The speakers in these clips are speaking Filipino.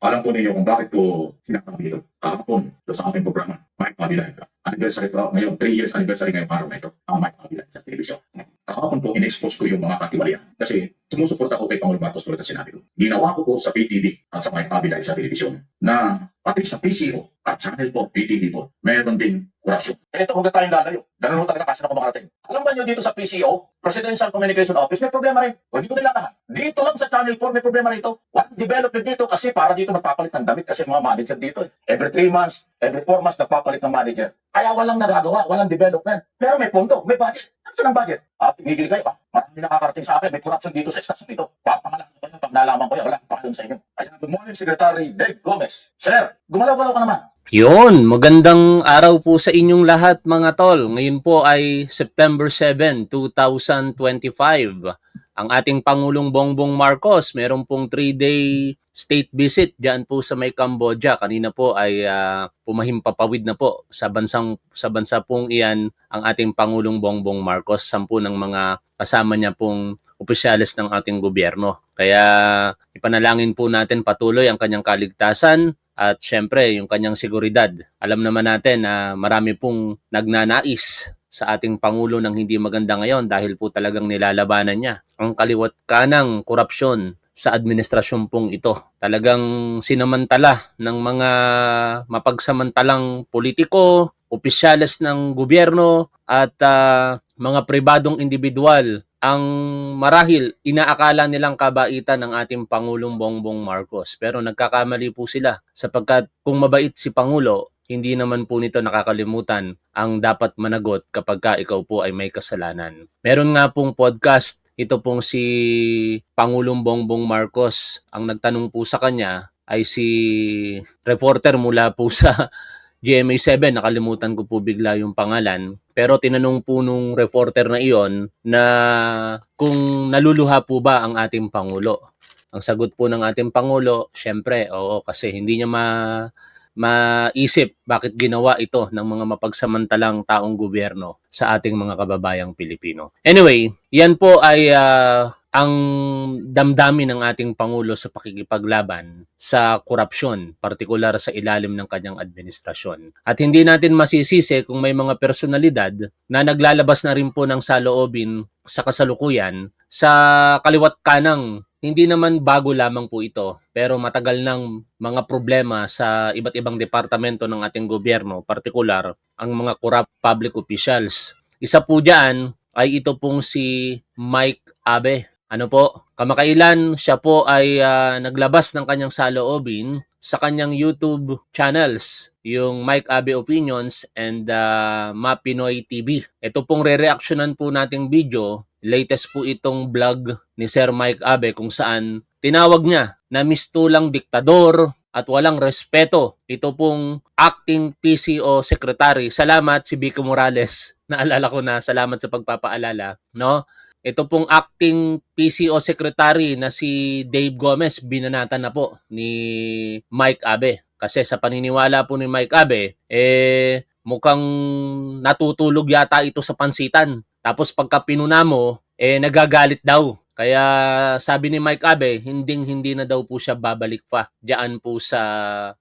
Alam po ninyo kung bakit ko sinasabi ito. Kahapon, sa ating programa, Mike Abilay. Anniversary po, ngayon, 3 years anniversary ngayong araw na ito, ang Mike Abilay sa telebisyon. Kahapon po, in-expose ko yung mga katiwalian. Kasi sumusuporta ko kay Pangulo Marcos tulad na sinabi ko. Ginawa ko po sa PTV at sa Mike Abilay sa telebisyon na pati sa PCO at channel po, PTV po, meron ding korupsyon. Ito, huwag na tayong lalayo. Ganun ho talaga kasi na kumakarating. Alam ba nyo dito sa PCO, Presidential Communication Office, may problema rin. O, hindi ko nilalahan. Dito lang sa Channel 4, may problema rito. Walang development dito kasi para dito nagpapalit ng damit kasi mga manager dito. Every 3 months, every 4 months, nagpapalit ng manager. Kaya walang nagagawa, walang development. Pero may pondo, may budget. Saan ang budget? Tumigil kayo, marami nakakarating sa akin. May corruption dito sa station dito. Pangalan ko yan, pag nalaman ko yan, wala akong pakialam sa inyo. Kaya, good morning, Secretary Dave Gomez. Sir, gumalaw-galaw ka naman. Yun, magandang araw po sa inyong lahat mga tol. Ngayon po ay September 7, 2025. Ang ating Pangulong Bongbong Marcos, meron pong 3-day state visit diyan po sa may Cambodia. Kanina po ay pumahimpapawid na po sa bansa pong iyan ang ating Pangulong Bongbong Marcos, 10 ng mga kasama niya pong opisyalis ng ating gobyerno. Kaya ipanalangin po natin patuloy ang kanyang kaligtasan at syempre yung kanyang seguridad. Alam naman natin na marami pong nagnanais sa ating Pangulo ng hindi maganda ngayon dahil po talagang nilalabanan niya ang kaliwat kanang korupsyon sa administrasyon pong ito. Talagang sinamantala ng mga mapagsamantalang politiko, opisyales ng gobyerno at mga pribadong individual ang marahil inaakala nilang kabaitan ng ating Pangulong Bongbong Marcos. Pero nagkakamali po sila sapagkat kung mabait si Pangulo, hindi naman po nito nakakalimutan ang dapat managot kapag ka ikaw po ay may kasalanan. Meron nga pong podcast, ito pong si Pangulong Bongbong Marcos. Ang nagtanong po sa kanya ay si reporter mula po sa GMA7, nakalimutan ko po bigla yung pangalan. Pero tinanong po nung reporter na iyon na kung naluluha po ba ang ating Pangulo. Ang sagot po ng ating Pangulo, syempre, oo, kasi hindi niya maisip bakit ginawa ito ng mga mapagsamantalang taong gobyerno sa ating mga kababayang Pilipino. Anyway, yan po ay ang damdamin ng ating Pangulo sa pakikipaglaban sa korupsyon, partikular sa ilalim ng kanyang administrasyon. At hindi natin masisisi kung may mga personalidad na naglalabas na rin po ng saloobin sa kasalukuyan sa kaliwat kanang. Hindi naman bago lamang po ito, pero matagal ng mga problema sa iba't ibang departamento ng ating gobyerno, partikular ang mga corrupt public officials. Isa po dyan ay ito pong si Mike Abe. Ano po, kamakailan siya po ay naglabas ng kanyang saloobin sa kanyang YouTube channels, yung Mike Abe Opinions and Mapinoy TV. Ito pong re-reactionan po nating video, latest po itong vlog ni Sir Mike Abe kung saan tinawag niya na mistulang diktador at walang respeto. Ito pong acting PCO secretary. Salamat si Vico Morales. Naalala ko na, salamat sa pagpapaalala, no? Ito pong acting PCO secretary na si Dave Gomez, binanatan na po ni Mike Abe. Kasi sa paniniwala po ni Mike Abe, mukhang natutulog yata ito sa pansitan. Tapos pagka pinuna mo, nagagalit daw. Kaya sabi ni Mike Abe, hindi na daw po siya babalik pa diyan po sa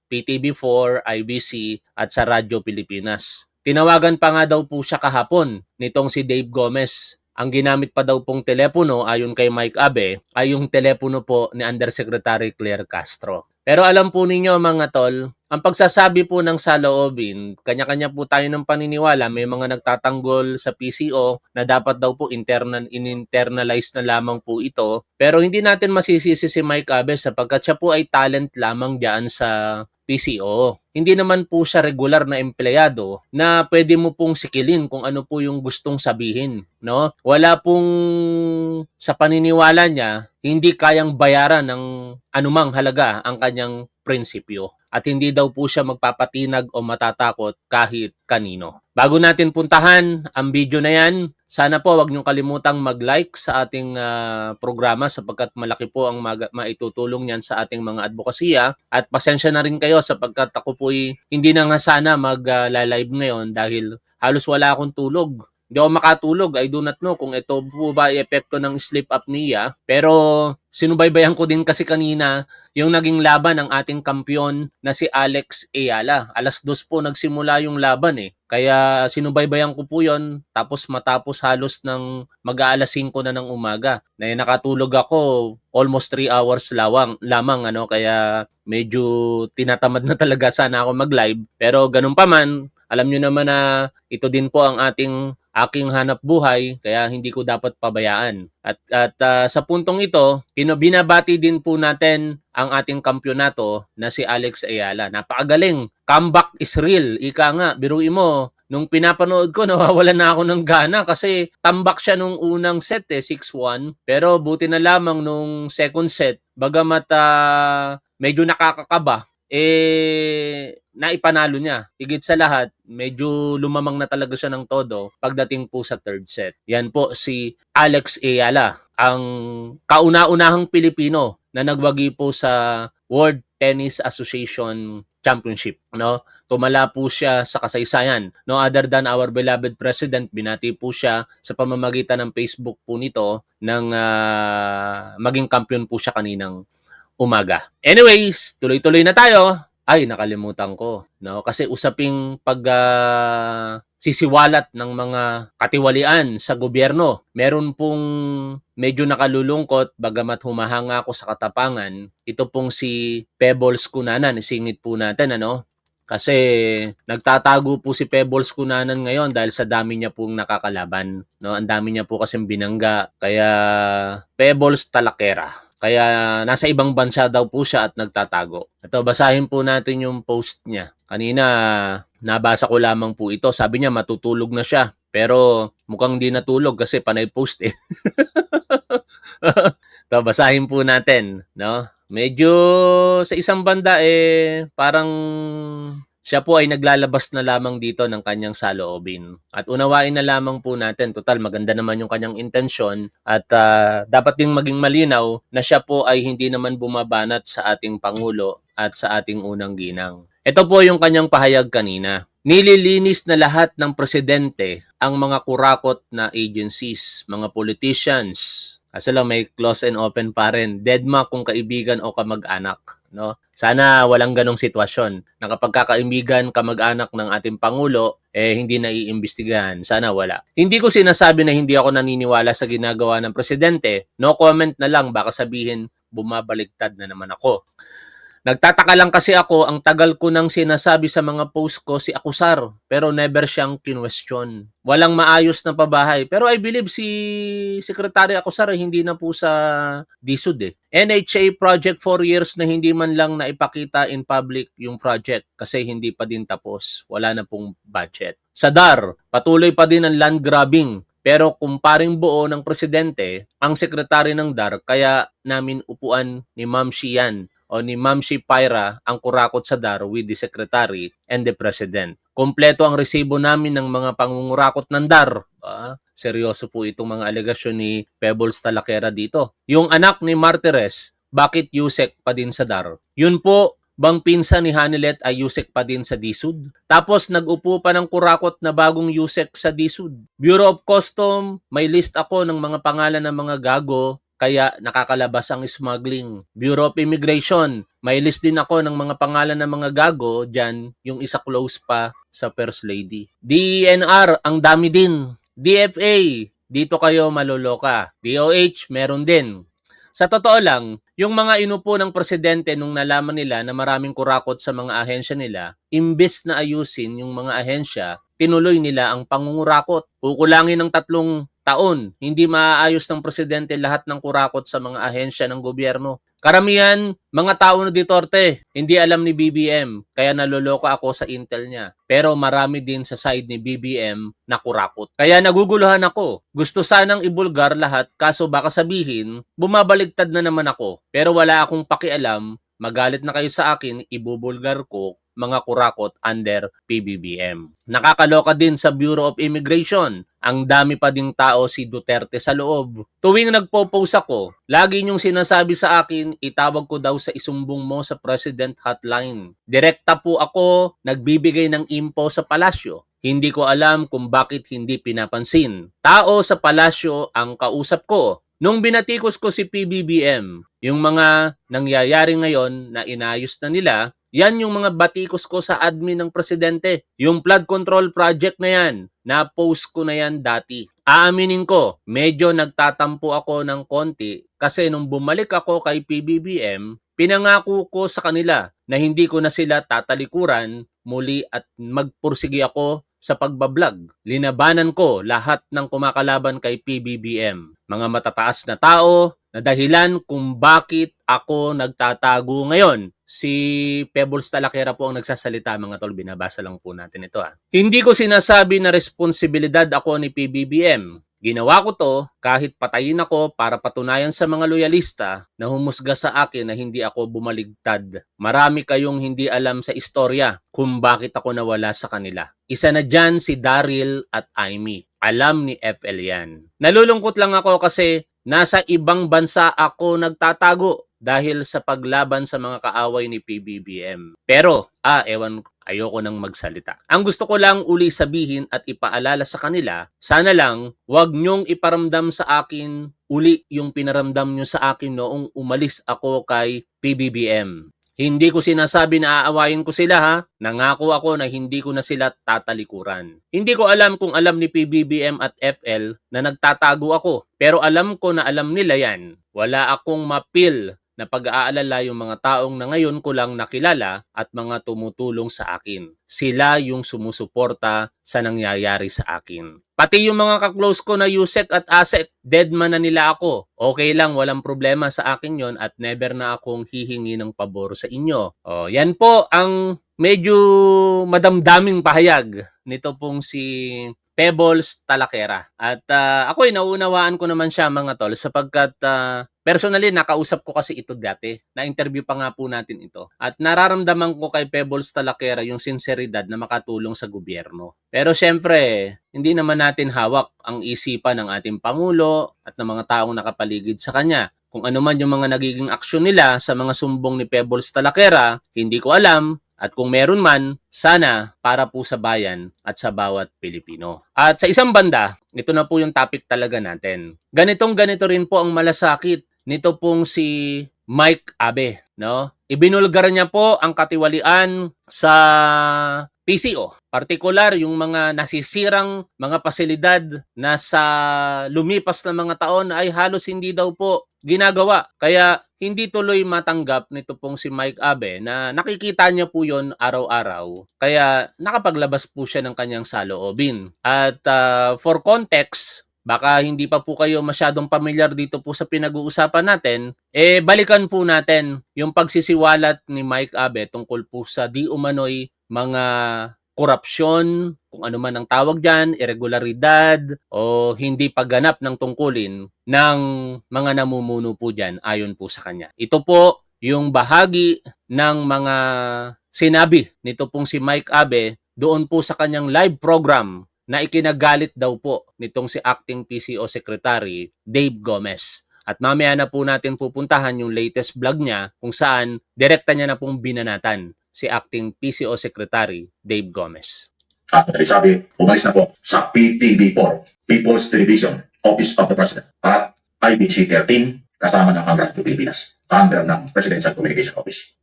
PTV4, IBC at sa Radyo Pilipinas. Tinawagan pa nga daw po siya kahapon nitong si Dave Gomez. Ang ginamit pa daw pong telepono ayon kay Mike Abe ay yung telepono po ni Undersecretary Claire Castro. Pero alam po ninyo mga tol, ang pagsasabi po ng saloobin, kanya-kanya po tayo ng paniniwala. May mga nagtatanggol sa PCO na dapat daw po in-internalize na lamang po ito. Pero hindi natin masisisi si Mike Abe sapagkat siya po ay talent lamang diyan sa PCO. Hindi naman po siya regular na empleyado na pwede mo pong sikilin kung ano po yung gustong sabihin, no? Wala pong sa paniniwala niya, hindi kayang bayaran ng anumang halaga ang kanyang prinsipyo. At hindi daw po siya magpapatinag o matatakot kahit kanino. Bago natin puntahan ang video na yan, sana po wag niyong kalimutang mag-like sa ating programa sapagkat malaki po ang maitutulong niyan sa ating mga advokasya. At pasensya na rin kayo sapagkat ako po'y hindi na nga sana mag-live ngayon dahil halos wala akong tulog. Hindi ako makatulog. I do not know kung ito po ba ay epekto ng sleep apnea. Pero sinubaybayan ko din kasi kanina yung naging laban ng ating kampiyon na si Alex Ayala. 2:00 po nagsimula yung laban eh. Kaya sinubaybayan ko po yon, tapos matapos halos ng mag-aalas 5 na ng umaga. Na nakatulog ako almost 3 hours lamang ano, kaya medyo tinatamad na talaga sana ako mag-live. Pero ganun pa man, alam nyo naman na ito din po ang aking hanap buhay, kaya hindi ko dapat pabayaan. At sa puntong ito, binabati din po natin ang ating kampyonato na si Alex Ayala. Napakagaling. Comeback is real. Ika nga, biruin mo, nung pinapanood ko, nawawalan na ako ng gana kasi tambak siya nung unang set 6-1. Pero buti na lamang nung second set, bagamat medyo nakakakaba, naipanalo niya. Higit sa lahat, medyo lumamang na talaga siya ng todo pagdating po sa third set. Yan po si Alex Ayala, ang kauna-unahang Pilipino na nagwagi po sa World Tennis Association Championship, no? Tumala po siya sa kasaysayan. No other than our beloved president, binati po siya sa pamamagitan ng Facebook po nito ng maging kampiyon po siya kaninang umaga. Anyways, tuloy-tuloy na tayo. Ay, nakalimutan ko, no? Kasi usaping sisiwalat ng mga katiwalian sa gobyerno. Meron pong medyo nakalulungkot bagamat humahanga ako sa katapangan. Ito pong si Pebbles Cunanan, isingit po natin ano. Kasi nagtatago po si Pebbles Cunanan ngayon dahil sa dami niya pong nakakalaban, no? Ang dami niya po kasing binangga. Kaya Pebbles Talakera. Kaya nasa ibang bansa daw po siya at nagtatago. Ito, basahin po natin yung post niya. Kanina, nabasa ko lamang po ito. Sabi niya matutulog na siya. Pero mukhang di natulog kasi panay post eh. Ito, basahin po natin. No? Medyo sa isang banda parang siya po ay naglalabas na lamang dito ng kanyang saloobin. At unawain na lamang po natin, total maganda naman yung kanyang intensyon at dapat ding maging malinaw na siya po ay hindi naman bumabanat sa ating Pangulo at sa ating unang ginang. Ito po yung kanyang pahayag kanina. Nililinis na lahat ng presidente ang mga kurakot na agencies, mga politicians. Kasi lang may close and open pa rin. Deadma kung kaibigan o kamag-anak. No? Sana walang ganong sitwasyon na kapag kakaibigan, kamag-anak ng ating Pangulo, hindi na iimbestigahan. Sana wala. Hindi ko sinasabi na hindi ako naniniwala sa ginagawa ng presidente. No comment na lang, baka sabihin bumabaligtad na naman ako. Nagtataka lang kasi ako, ang tagal ko nang sinasabi sa mga post ko si Acusar, pero never siyang kinwestiyon. Walang maayos na pabahay. Pero I believe si Secretary Acusar hindi na po sa DSUD eh. NHA project 4 years na hindi man lang naipakita in public yung project kasi hindi pa din tapos. Wala na pong budget. Sa DAR, patuloy pa din ang land grabbing. Pero kung paring buo ng presidente, ang sekretary ng DAR, kaya namin upuan ni Ma'am Shian o ni Ma'am Shi Pyra ang kurakot sa DAR with the Secretary and the President. Kompleto ang resibo namin ng mga pangungurakot ng DAR. Seryoso po itong mga alegasyon ni Pebbles Talakera dito. Yung anak ni Martires, bakit Yusek pa din sa DAR? Yun po, bang pinsan ni Hanilet ay Yusek pa din sa DSUD? Tapos nag-upo pa ng kurakot na bagong Yusek sa DSUD. Bureau of Custom, may list ako ng mga pangalan ng mga gago kaya nakakalabas ang smuggling. Bureau of Immigration, may list din ako ng mga pangalan ng mga gago, dyan yung isa close pa sa First Lady. DENR, ang dami din. DFA, dito kayo maloloka. DOH, meron din. Sa totoo lang, yung mga inupo ng presidente nung nalaman nila na maraming kurakot sa mga ahensya nila, imbes na ayusin yung mga ahensya, tinuloy nila ang pangungurakot. Kukulangin ng 3 taon, hindi maaayos ng presidente lahat ng kurakot sa mga ahensya ng gobyerno. Karamihan, mga tao na Duterte, hindi alam ni BBM, kaya naloloko ako sa intel niya. Pero marami din sa side ni BBM na kurakot. Kaya naguguluhan ako. Gusto sanang ibulgar lahat, kaso baka sabihin, bumabaligtad na naman ako. Pero wala akong pakialam, magalit na kayo sa akin, ibubulgar ko mga kurakot under PBBM. Nakakaloka din sa Bureau of Immigration. Ang dami pa ding tao si Duterte sa loob. Tuwing nagpo-post ako, lagi niyong sinasabi sa akin, itawag ko daw sa isumbong mo sa President Hotline. Direkta po ako nagbibigay ng info sa palasyo. Hindi ko alam kung bakit hindi pinapansin. Tao sa palasyo ang kausap ko. Nung binatikos ko si PBBM, yung mga nangyayari ngayon na inayos na nila, yan yung mga batikos ko sa admin ng presidente. Yung flood control project na yan, na-post ko na yan dati. Aaminin ko, medyo nagtatampo ako ng konti kasi nung bumalik ako kay PBBM, pinangako ko sa kanila na hindi ko na sila tatalikuran muli at magpursige ako sa pagbablog. Linabanan ko lahat ng kumakalaban kay PBBM. Mga matataas na tao na dahilan kung bakit ako nagtatago ngayon. Si Pebbles Talakera po ang nagsasalita, mga tol. Binabasa lang po natin ito. Hindi ko sinasabi na responsibilidad ako ni PBBM. Ginawa ko to kahit patayin ako para patunayan sa mga loyalista na humusga sa akin na hindi ako bumaligtad. Marami kayong hindi alam sa istorya kung bakit ako nawala sa kanila. Isa na dyan si Daryl at Amy. Alam ni FL yan. Nalulungkot lang ako kasi nasa ibang bansa ako nagtatago dahil sa paglaban sa mga kaaway ni PBBM. Pero, ayoko nang magsalita. Ang gusto ko lang uli sabihin at ipaalala sa kanila, sana lang wag niyong iparamdam sa akin uli yung pinaramdam niyo sa akin noong umalis ako kay PBBM. Hindi ko sinasabi na aawayin ko sila ha. Nangako ako na hindi ko na sila tatalikuran. Hindi ko alam kung alam ni PBBM at FL na nagtatago ako. Pero alam ko na alam nila yan. Wala akong mapil na pag-aalala yung mga taong na ngayon ko lang nakilala at mga tumutulong sa akin. Sila yung sumusuporta sa nangyayari sa akin. Pati yung mga kaklose ko na Yusek at Asek, deadman na nila ako. Okay lang, walang problema sa akin yon at never na akong hihingi ng pabor sa inyo. Yan po ang medyo madamdaming pahayag nito pong si Pebbles Talakera. At ako'y naunawaan ko naman siya, mga tol, sapagkat personally, nakausap ko kasi ito dati. Na-interview pa nga po natin ito. At nararamdaman ko kay Pebbles Talakera yung sinseridad na makatulong sa gobyerno. Pero syempre, hindi naman natin hawak ang isipan ng ating Pangulo at ng mga taong nakapaligid sa kanya. Kung ano man yung mga nagiging aksyon nila sa mga sumbong ni Pebbles Talakera, hindi ko alam. At kung meron man, sana para po sa bayan at sa bawat Pilipino. At sa isang banda, ito na po yung topic talaga natin. Ganito rin po ang malasakit nito pong si Mike Abe, no? Ibinulgar niya po ang katiwalian sa PCO. Partikular yung mga nasisirang mga pasilidad na sa lumipas na mga taon ay halos hindi daw po ginagawa. Kaya hindi tuloy matanggap nito pong si Mike Abe na nakikita niya po yon araw-araw. Kaya nakapaglabas po siya ng kanyang saloobin. At for context, baka hindi pa po kayo masyadong pamilyar dito po sa pinag-uusapan natin, balikan po natin yung pagsisiwalat ni Mike Abe tungkol po sa di umano'y mga korupsyon, kung ano man ang tawag dyan, irregularidad, o hindi pagganap ng tungkulin ng mga namumuno po dyan ayon po sa kanya. Ito po yung bahagi ng mga sinabi nito pong si Mike Abe doon po sa kanyang live program na ikinagalit daw po nitong si Acting PCO Secretary Dave Gomez. At mamaya na po natin pupuntahan yung latest vlog niya kung saan direkta niya na pong binanatan si Acting PCO Secretary Dave Gomez. At sabi, umalis na po sa PTV4, People's Television, Office of the President, at IBC 13, kasama ng Ang Radyo Pilipinas, under ng Presidential Communication Office.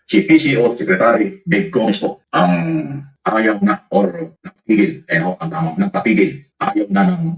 Si PCO Secretary Dave Gomez po ang ayaw na or napapigil, ang tamang nagpapigil,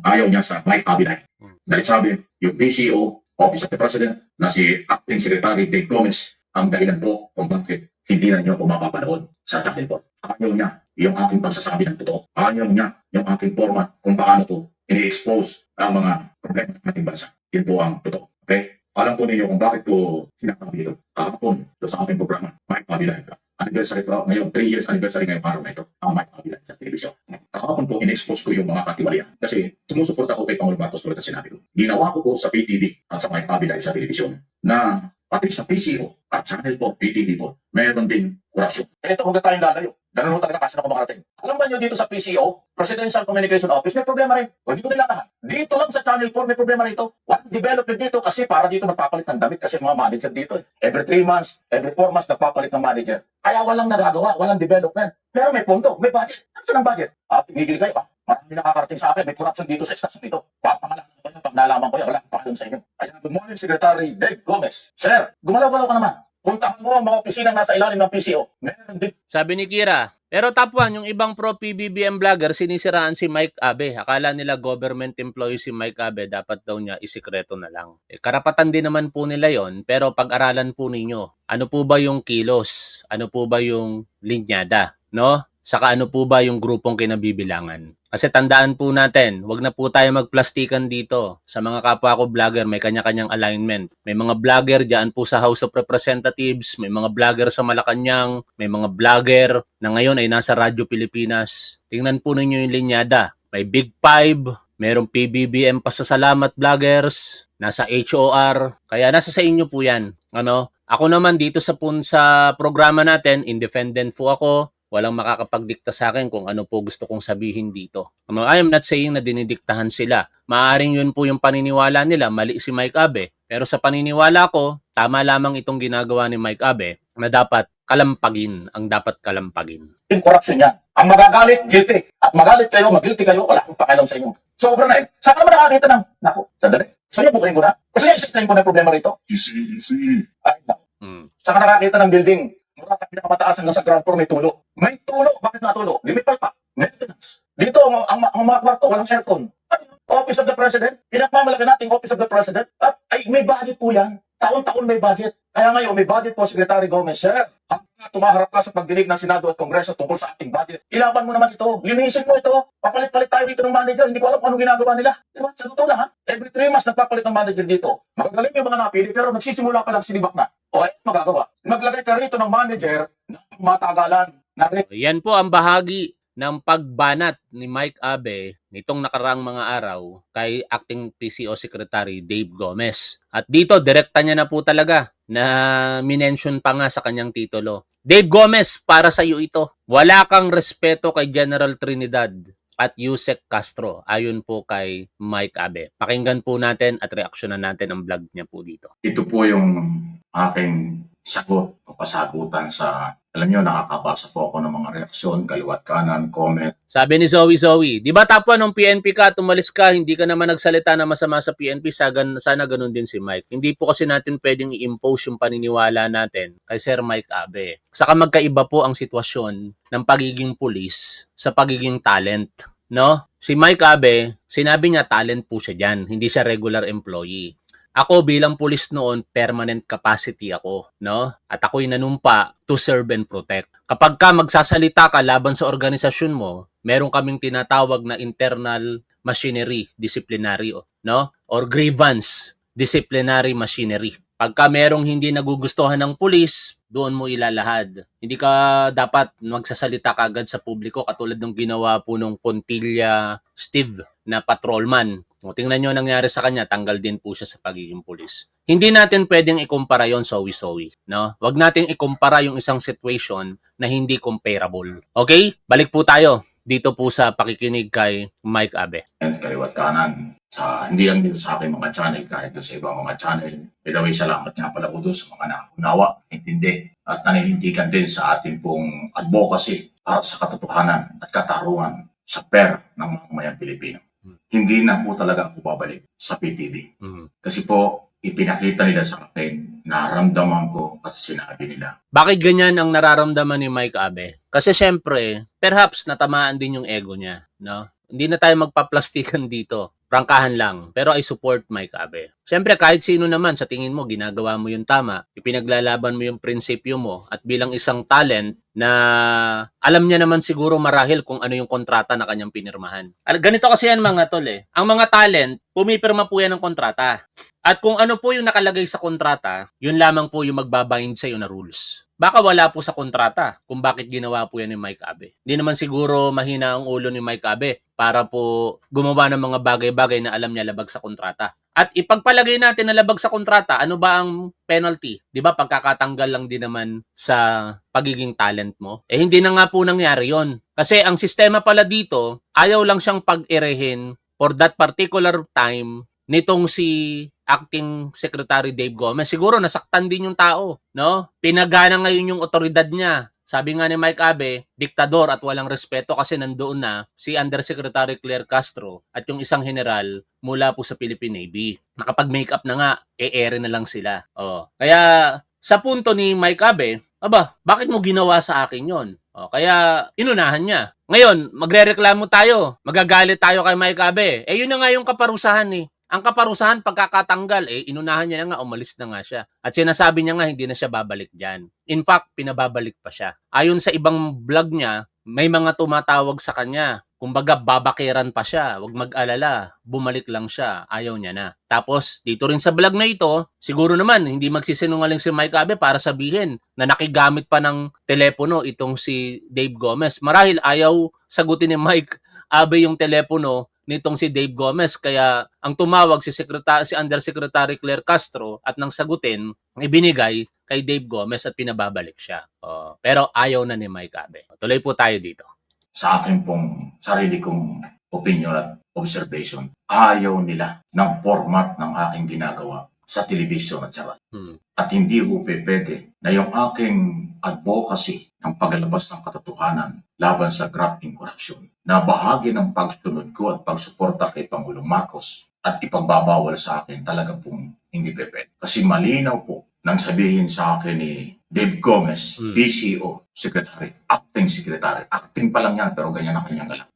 ayaw niya sa Mike Abe. Dahil sabi, yung PCO, Office of the President, na si Acting Secretary Dave Gomez, ang dahilan po kung bakit hindi na niyo ako mapapanood sa channel po. Ayaw niya yung aking pagsasabi ng totoo. Ayaw niya yung aking format kung paano to ini-expose ang mga problema ng ating bansa. Yun po ang totoo. Okay? Alam po ninyo kung bakit ko sinasabi ito. Kahapon sa aking programa, Mike Abe Live. Anniversary po ngayon, 3 years anniversary ngayong araw na ito. Ang Mike Abe Live sa telebisyon. Kahapon po in-expose ko yung mga katiwalian. Kasi sumusuporta ko kay Pangulo Marcos tulad na sinabi ko. Ginawa ko po sa PTV at sa Mike Abe Live sa telebisyon na pati sa PCO at channel po, PTV po, meron din korupsyon. Ito kung tayong lalayo. Ganun ho talaga kasi na kumakarating. Alam ba nyo dito sa PCO, Presidential Communication Office, may problema rin. O dito nila lahat. Dito lang sa Channel 4 may problema rito. Walang development dito kasi para dito magpapalit ng damit kasi mga manager dito. Every 3 months, every 4 months nagpapalit ng manager. Kaya walang nagagawa, walang development. Pero may pondo, may budget. Ano saan ang budget? Tigil kayo Marami nakakarating sa akin, may corruption dito sa estasyon dito. Papangalanan ko kayo pag nalaman ko yan, wala akong pakialam sa inyo. Kaya good morning, Secretary Dave Gomez. Sir, gumalaw-galaw ka naman. Puntahan mo ang mga opisinang nasa ilalim ng PCO. Meron din Sabi ni Kira. Pero top 1, yung ibang pro-PBBM vlogger, sinisiraan si Mike Abe. Akala nila government employee si Mike Abe, dapat daw niya isikreto na lang. Karapatan din naman po nila yon, pero pag-aralan po ninyo, ano po ba yung kilos? Ano po ba yung linyada? No? Saka ano po ba yung grupong kinabibilangan? Kasi tandaan po natin, wag na po tayo magplastikan dito. Sa mga kapwa ko vlogger, may kanya-kanyang alignment. May mga vlogger diyan po sa House of Representatives, may mga vlogger sa Malacanang, may mga vlogger na ngayon ay nasa Radyo Pilipinas. Tingnan po ninyo yung linyada. May Big Five, merong PBBM pasasalamat vloggers, nasa HOR, kaya nasa sa inyo po yan. Ano? Ako naman dito sa programa natin, independent po ako. Walang makakapagdikta sa akin kung ano po gusto kong sabihin dito. I am not saying na dinidiktahan sila. Maaring yun po yung paniniwala nila, mali si Mike Abe. Pero sa paniniwala ko, tama lamang itong ginagawa ni Mike Abe na dapat kalampagin ang dapat kalampagin. corruption yan. Ang magagalit, guilty. At magalit kayo, mag-guilty kayo, wala akong pakialam sa inyo. Sobra na eh. Saan ka naman nakakita ng, naku, sandali. Sa'yo bukuhin ko na. Kasi explain ko na yung problema rito. Easy. Ay, naku. Saan ka nakakita ng building? Mula sa pinakamataas hanggang sa ground floor, may tulo. May tulo. Bakit natulo? Limital pa. Maintenance. Dito, ang mga kwarto, walang aircon. Office of the President. Pinagmamalaki natin Office of the President. At ay, may budget po yan. Taon-taon may budget. Kaya ngayon, may budget po, Secretary Gomez. Sir, ang tumaharap ka sa pagdinig ng Senado at Kongreso tungkol sa ating budget. Ilaban mo naman ito. Linisin mo ito. Papalit-palit tayo dito ng manager. Hindi ko alam kung anong ginagawa nila. Diba? Sa totoo lang, ha? Every 3 months, nagpapalit ng manager dito. Magagaling yung mga napili, pero nagsisimula pa lang sinibak na. O, ay, magagawa. Maglagay ka rito ng manager na matagalan. Yan po ang bahagi ng pagbanat ni Mike Abe nitong nakaraang mga araw kay Acting PCO Secretary Dave Gomez. At dito, direkta niya na po talaga na minention pa nga sa kanyang titulo. Dave Gomez, para sa iyo ito. Wala kang respeto kay General Trinidad at Yusek Castro, ayon po kay Mike Abe. Pakinggan po natin at reaksyonan natin ang vlog niya po dito. Ito po yung aking sagot o kasagutan sa, alam nyo, nakakabasa po ako ng mga reaksyon, kaliwat kanan, comment. Sabi ni Zoe, di ba tapwa nung PNP ka, tumalis ka, hindi ka naman nagsalita na masama sa PNP, sana ganun din si Mike. Hindi po kasi natin pwedeng i-impose yung paniniwala natin kay Sir Mike Abe. Saka magkaiba po ang sitwasyon ng pagiging pulis sa pagiging talent. No? Si Mike Abe, sinabi niya talent po siya dyan, hindi siya regular employee. Ako bilang pulis noon, permanent capacity ako, no? At ako'y nanumpa to serve and protect. Kapag ka magsasalita ka laban sa organisasyon mo, meron kaming tinatawag na internal machinery, disciplinary, no? Or grievance, disciplinary machinery. Pagka merong hindi nagugustuhan ng pulis, doon mo ilalahad. Hindi ka dapat magsasalita kagad sa publiko katulad ng ginawa po nung Pontilla Steve na patrolman. O, tingnan nyo nangyari sa kanya, tanggal din po siya sa pagiging pulis. Hindi natin pwedeng ikumpara yon Zoe. No? Huwag natin ikumpara yung isang situation na hindi comparable. Okay? Balik po tayo dito po sa pakikinig kay Mike Abe. Kaliwat kanan. Hindi lang dito sa aking mga channel, kahit sa ibang mga channel. By the way, salamat nga pala ko doon sa mga nakunawa, intindi, at naninindigan din sa ating pong advocacy para sa katotohanan at katarungan sa pera ng mga mamayang Pilipino. Hindi na po talaga ako babalik sa PTV. Kasi po, ipinakita nila sa akin, naramdaman ko at sinabi nila. Bakit ganyan ang nararamdaman ni Mike Abe? Kasi syempre, perhaps natamaan din yung ego niya. No? Hindi na tayo magpaplastikan dito. Prangkahan lang. Pero I support Mike Abe. Siyempre, kahit sino naman sa tingin mo, ginagawa mo yung tama, ipinaglalaban mo yung prinsipyo mo, at bilang isang talent na alam niya naman siguro marahil kung ano yung kontrata na kanyang pinirmahan. Ganito kasi yan mga tol eh. Ang mga talent, pumipirma po yan ng kontrata. At kung ano po yung nakalagay sa kontrata, yun lamang po yung magbabind sa'yo na rules. Baka wala po sa kontrata kung bakit ginawa po yan ni Mike Abe. Hindi naman siguro mahina ang ulo ni Mike Abe para po gumawa ng mga bagay-bagay na alam niya labag sa kontrata. At ipagpalagay natin na labag sa kontrata, ano ba ang penalty? 'Di ba pagkakatanggal lang din naman sa pagiging talent mo? Eh hindi na nga po nangyari 'yon. Kasi ang sistema pala dito, ayaw lang siyang pag-irehin for that particular time nitong si Acting Secretary Dave Gomez. Siguro nasaktan din yung tao, no? Pinagana ngayon yung otoridad niya Sabi nga ni Mike Abe, diktador at walang respeto kasi nandoon na si Undersecretary Claire Castro at yung isang general mula po sa Philippine Navy. Nakapag-makeup na nga, e-ere na lang sila. Oh. Kaya sa punto ni Mike Abe, aba, bakit mo ginawa sa akin yon? Oh, kaya inunahan niya. Ngayon, magrereklamo tayo. Magagalit tayo kay Mike Abe. Yun na nga yung kaparusahan eh. Ang kaparusahan pagkakatanggal, inunahan niya na nga, umalis na nga siya. At sinasabi niya nga, hindi na siya babalik dyan. In fact, pinababalik pa siya. Ayon sa ibang vlog niya, may mga tumatawag sa kanya. Kumbaga, babakiran pa siya. Huwag mag-alala. Bumalik lang siya. Ayaw niya na. Tapos, dito rin sa vlog na ito, siguro naman, hindi magsisinungaling si Mike Abe para sabihin na nakigamit pa ng telepono itong si Dave Gomez. Marahil ayaw sagutin ni Mike Abe yung telepono nitong si Dave Gomez, kaya ang tumawag si Undersecretary Claire Castro at nang sagutin, ibinigay kay Dave Gomez at pinababalik siya. Pero ayaw na ni Mike Abe. Tuloy po tayo dito. Sa akin pong sarili kong opinion at observation, ayaw nila ng format ng aking ginagawa sa television at sa radyo. At hindi ho pwede na yung aking advocacy ng paglalabas ng katotohanan laban sa graft and corruption na bahagi ng pagsunod ko at pagsuporta kay Pangulong Marcos at ipagbabawal sa akin talaga pong hindi pwede. Kasi malinaw po nang sabihin sa akin ni Dave Gomez, PCO, Secretary, acting pa lang yan pero ganyan ang kanyang galang.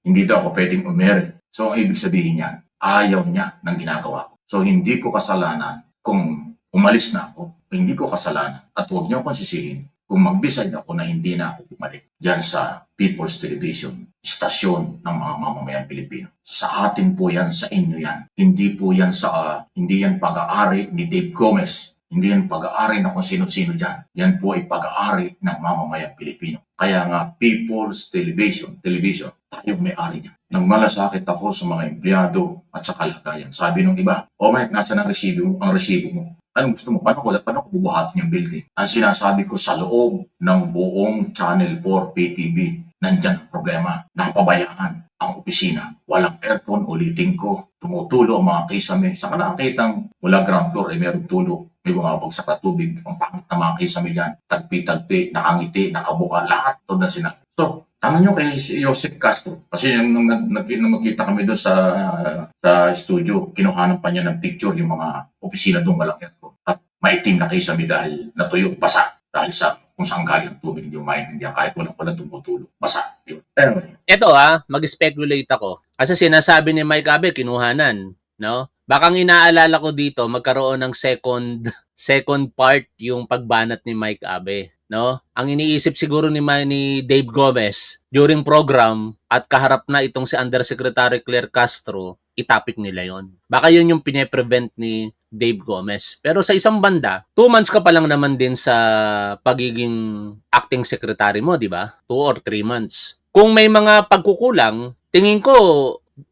Hindi daw ako pwedeng umere. So ang ibig sabihin niya, ayaw niya ng ginagawa ko. So hindi ko kasalanan kung umalis na ako, hindi ko kasalanan at huwag niyo akong sisihin kung mag-decide ako na hindi na ako bumalik diyan sa People's Television, istasyon ng mga mamamayang Pilipino. Sa atin po yan, sa inyo yan. Hindi po yan hindi yan pag-aari ni Dave Gomez. Hindi yan pag-aari na kung sino-sino dyan. Yan po ay pag-aari ng mamamayang Pilipino. Kaya nga, People's Television, tayong may-ari niya. Nang malasakit ako sa mga empleyado at sa kalagayan. Sabi nung iba, Mike, nasa ang resibo mo? Anong gusto mo? Paano ko bubuhatin yung building? Ang sinasabi ko sa loob ng buong Channel 4 PTV, nandyan ang problema. Nakapabayaan ang opisina. Walang aircon, ulitin ko. Tumutulo ang mga kisame. Saka nakakitang mula ground floor ay merong tulo. May bumabagsak na tubig. Ang pangit na mga kisame dyan. Tagpi-tagpi, nakangiti, nakabuka, lahat ito na sinabi. So, tangan nyo kay Joseph Castro. Kasi nung magkita kami doon sa studio, kinuhanan pa niya ng picture yung mga opisina doon walang aircon. At maitim na kisame dahil natuyo, basa. Dahil sa kung saan galing ang tubig, hindi mo maintindihan kahit walang tumutulog. Basa. Anyway. Ito mag-speculate ako. Kasi sinasabi ni Mike Abe, kinuhanan. No? Baka ang inaalala ko dito, magkaroon ng second part yung pagbanat ni Mike Abe. No? Ang iniisip siguro ni Dave Gomez during program at kaharap na itong si Undersecretary Claire Castro, itapik nila yon. Baka yun yung pine-prevent ni Dave Gomez. Pero sa isang banda, 2 months ka pa lang naman din sa pagiging acting secretary mo, di ba? 2 or 3 months. Kung may mga pagkukulang, tingin ko,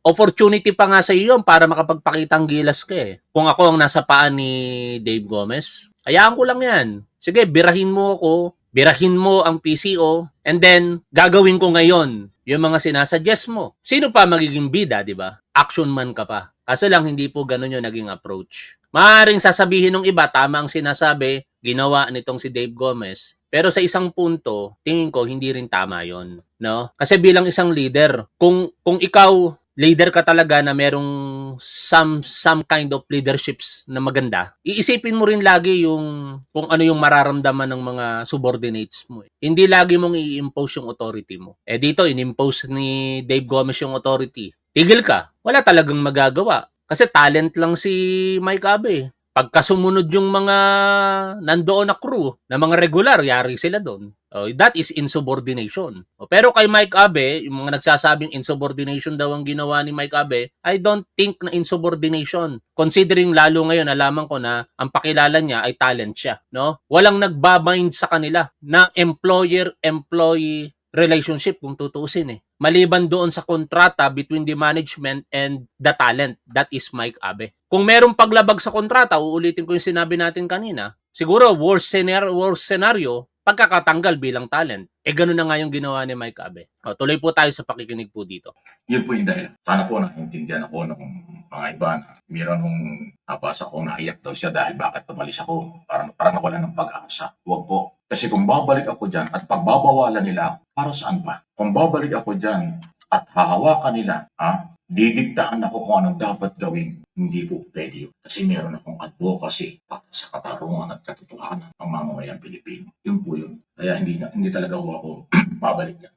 opportunity pa nga sa iyo para makapagpakitang gilas ka eh. Kung ako ang nasa paan ni Dave Gomez, hayaan ko lang yan. Sige, birahin mo ako, birahin mo ang PCO, and then gagawin ko ngayon yung mga sinasuggest mo. Sino pa magiging bida, di ba? Action man ka pa. Kaso lang, hindi po ganun yung naging approach. Maaaring sasabihin ng iba, tama ang sinasabi, ginawa nitong si Dave Gomez. Pero sa isang punto, tingin ko, hindi rin tama yon, no? Kasi bilang isang leader, kung ikaw, leader ka talaga na merong some kind of leaderships na maganda, iisipin mo rin lagi yung kung ano yung mararamdaman ng mga subordinates mo. Hindi lagi mong i-impose yung authority mo. Dito, in-impose ni Dave Gomez yung authority. Tigil ka. Wala talagang magagawa. Kasi talent lang si Mike Abe. Pagka sumunod yung mga nandoon na crew, na mga regular, yari sila doon. That is insubordination. Pero kay Mike Abe, yung mga nagsasabing insubordination daw ang ginawa ni Mike Abe, I don't think na insubordination. Considering lalo ngayon, nalaman ko na ang pakilala niya ay talent siya. No? Walang nagbabind sa kanila na employer-employee relationship kung tutuusin eh. Maliban doon sa kontrata between the management and the talent, that is Mike Abe. Kung merong paglabag sa kontrata, uulitin ko yung sinabi natin kanina, siguro worst scenario, pagkakatanggal bilang talent. Ganun na nga yung ginawa ni Mike Abe. Tuloy po tayo sa pakikinig po dito. Yun po yung dahilan. Sana po naiintindihan ako ng mga iba na meron nung nabasa ko naiyak daw siya dahil bakit tumalis ako. Parang nawala ng pag-asa. Huwag po. Kasi kung babalik ako dyan at pagbabawalan nila, para saan pa? Kung babalik ako dyan at hahawakan nila, didiktahan ako kung anong dapat gawin. Hindi po pwede yun. Kasi meron akong advocacy para sa katarungan at katotohanan ng mamamayang Pilipino. Yun po yun. Kaya hindi talaga ako babalik yan.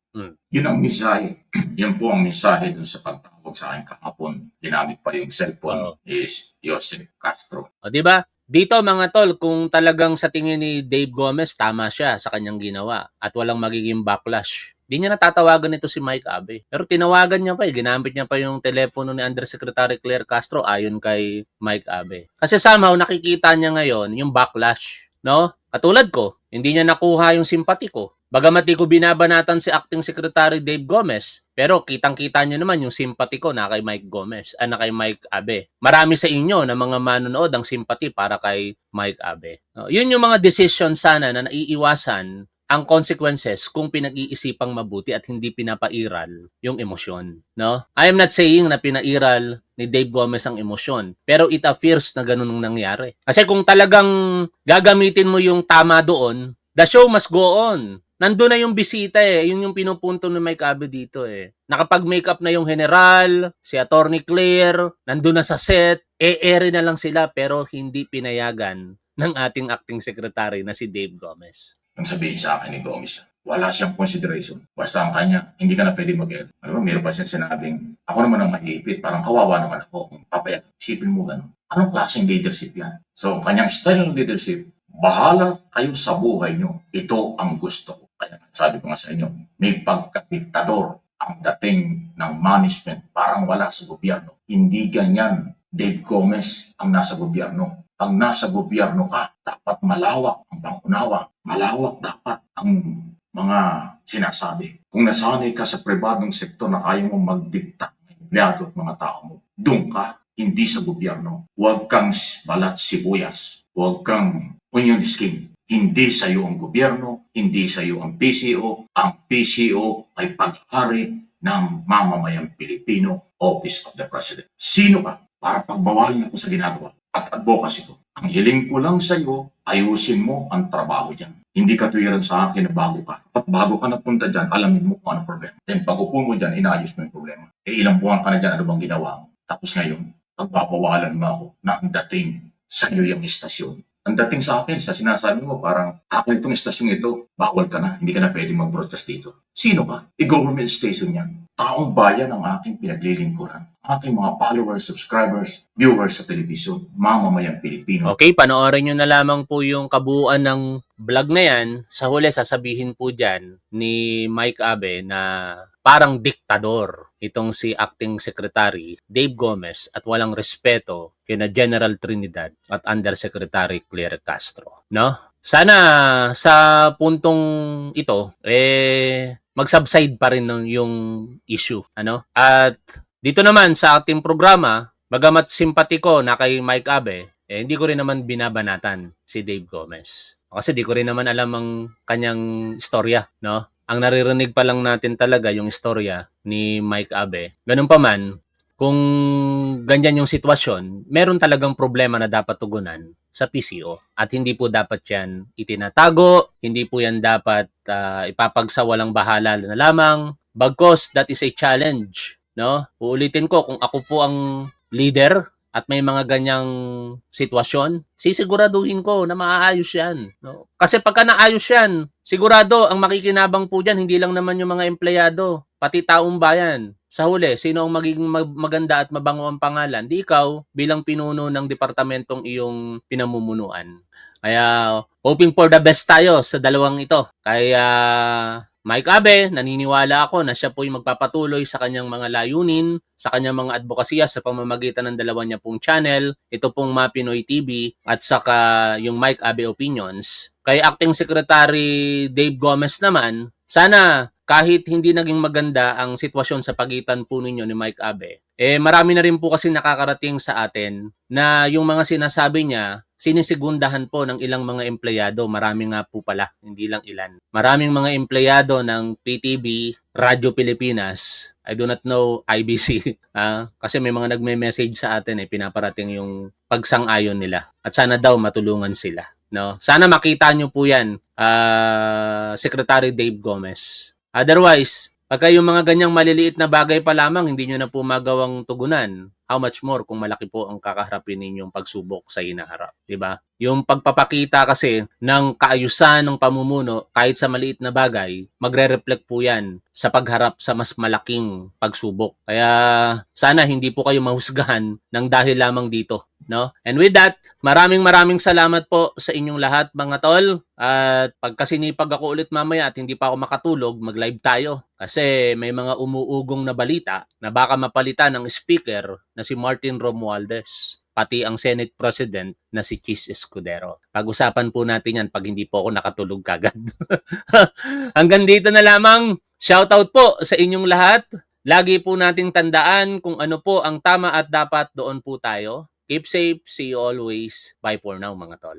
Yun ang mensahe. Yun po ang mensahe dun sa pagtawag sa akin kahapon. Ginamit pa yung cellphone is Joseph Castro. Di ba? Dito mga tol, kung talagang sa tingin ni Dave Gomez, tama siya sa kanyang ginawa at walang magiging backlash. Di niya natatawagan ito si Mike Abe. Pero tinawagan niya pa ginamit niya pa yung telepono ni Undersecretary Claire Castro ayon kay Mike Abe. Kasi somehow nakikita niya ngayon yung backlash, no? Katulad ko, hindi niya nakuha yung simpati ko. Bagamat di ko binabanatan si Acting Secretary Dave Gomez, pero kitang-kita niyo naman yung simpati ko na kay Mike Gomez, na kay Mike Abe. Marami sa inyo na mga manonood ang simpati para kay Mike Abe. Yun yung mga decision sana na naiiwasan ang consequences kung pinag-iisipang mabuti at hindi pinapairal yung emosyon, no? I am not saying na pinairal ni Dave Gomez ang emosyon, pero it appears na ganun ang nangyari. Kasi kung talagang gagamitin mo yung tama doon, the show must go on. Nandun na yung bisita yun yung pinupunto ni Mike Abe dito Nakapag-makeup na yung general, si Attorney Claire, nandun na sa set, ere na lang sila pero hindi pinayagan ng ating acting secretary na si Dave Gomez. Ang sabihin sa akin ni Gomez, wala siyang consideration. Basta ang kanya, hindi ka na pwede mag-edit. Alam mo, meron pa siyang sinabing, ako naman ang maipit, parang kawawa naman ako. Kung papayag, isipin mo gano'n. Anong klaseng leadership yan? So, ang kanyang style ng leadership, bahala kayo sa buhay nyo. Ito ang gusto ko. Kaya sabi ko nga sa inyo, may pagkadiktador ang dating ng management, parang wala sa gobyerno. Hindi ganyan Dave Gomez ang nasa gobyerno. Pag nasa gobyerno ka, dapat malawak ang pangunawa. Malawak dapat ang mga sinasabi. Kung nasanay ka sa pribadong sektor na kaya mo magdikta ng empleyado at mga tao mo, doon ka, hindi sa gobyerno. Huwag kang balat sibuyas. Huwag kang onion skin. Hindi sa iyo ang gobyerno, hindi sa iyo ang PCO. Ang PCO ay pag-ari ng mamamayang Pilipino, Office of the President. Sino ka para pagbawalan ako sa ginagawa at advocacy ko? Ang hiling ko lang sa iyo, ayusin mo ang trabaho dyan. Hindi ka tuwiran sa akin na bago ka. At bago ka napunta dyan, alamin mo kung anong problema. Then pag upo mo dyan, inaayos mo yung problema. Ilang buwan ka na dyan, ano bang ginawa mo? Tapos ngayon, pagpapawalan mo ako na ang dating sa iyo yung istasyon. Ang dating sa akin, sa sinasabi mo, parang ako itong istasyon ito, bawal ka na, hindi ka na pwede mag-broadcast dito. Sino ka? I-government station yan. Taong bayan ang aking pinaglilingkuran. Aking mga followers, subscribers, viewers sa television, mamamayang Pilipino. Okay, panoorin nyo na lamang po yung kabuuan ng vlog na yan. Sa huli, sasabihin po dyan ni Mike Abe na parang diktador itong si Acting Secretary Dave Gomez at walang respeto kina General Trinidad at Undersecretary Claire Castro. No? Sana sa puntong ito, mag-subside pa rin yung issue. Ano? At dito naman sa ating programa, bagamat simpatiko na kay Mike Abe, hindi ko rin naman binabanatan si Dave Gomez. Kasi di ko rin naman alam ang kanyang istorya, no? Ang naririnig pa lang natin talaga yung istorya ni Mike Abe. Ganun pa man, kung ganyan yung sitwasyon, meron talagang problema na dapat tugunan sa PCO. At hindi po dapat yan itinatago, hindi po yan dapat ipapagsawalang bahala na lamang. Bagkos, that is a challenge. No? Uulitin ko, kung ako po ang leader at may mga ganyang sitwasyon, sisiguraduhin ko na maaayos yan. No? Kasi pagka naayos yan, sigurado ang makikinabang po dyan, hindi lang naman yung mga empleyado, pati taong bayan. Sa huli, sino ang magiging maganda at mabango ang pangalan? Di ikaw bilang pinuno ng departamentong iyong pinamumunuan. Kaya hoping for the best tayo sa dalawang ito. Kaya Mike Abe, naniniwala ako na siya po yung magpapatuloy sa kanyang mga layunin, sa kanyang mga advokasya sa pamamagitan ng dalawa niya pong channel, ito pong Mapinoy TV at saka yung Mike Abe Opinions. Kay Acting Secretary Dave Gomez naman, sana kahit hindi naging maganda ang sitwasyon sa pagitan po ninyo ni Mike Abe, marami na rin po kasi nakakarating sa atin na yung mga sinasabi niya, sinisigundahan po ng ilang mga empleyado. Marami nga po pala, hindi lang ilan. Maraming mga empleyado ng PTV, Radyo Pilipinas, I do not know IBC, kasi may mga nagme-message sa atin pinaparating yung pagsang-ayon nila. At sana daw matulungan sila. No? Sana makita nyo po yan, Secretary Dave Gomez. Otherwise, pagka yung mga ganyang maliliit na bagay pa lamang, hindi nyo na po magawang tugunan. How much more kung malaki po ang kakaharapin ninyong pagsubok sa hinaharap, di ba? Yung pagpapakita kasi ng kaayusan ng pamumuno kahit sa maliit na bagay, magre-reflect po yan sa pagharap sa mas malaking pagsubok. Kaya sana hindi po kayo mahusgahan ng dahil lamang dito. No? And with that, maraming salamat po sa inyong lahat mga tol. At pagkasinipag ako ulit mamaya at hindi pa ako makatulog, mag-live tayo. Kasi may mga umuugong na balita na baka mapalitan ng speaker na si Martin Romualdez, pati ang Senate President na si Chis Escudero. Pag-usapan po natin yan pag hindi po ako nakatulog kagad. Hanggang dito na lamang. Shoutout po sa inyong lahat. Lagi po nating tandaan kung ano po ang tama at dapat, doon po tayo. Keep safe. See you always. Bye for now mga tol.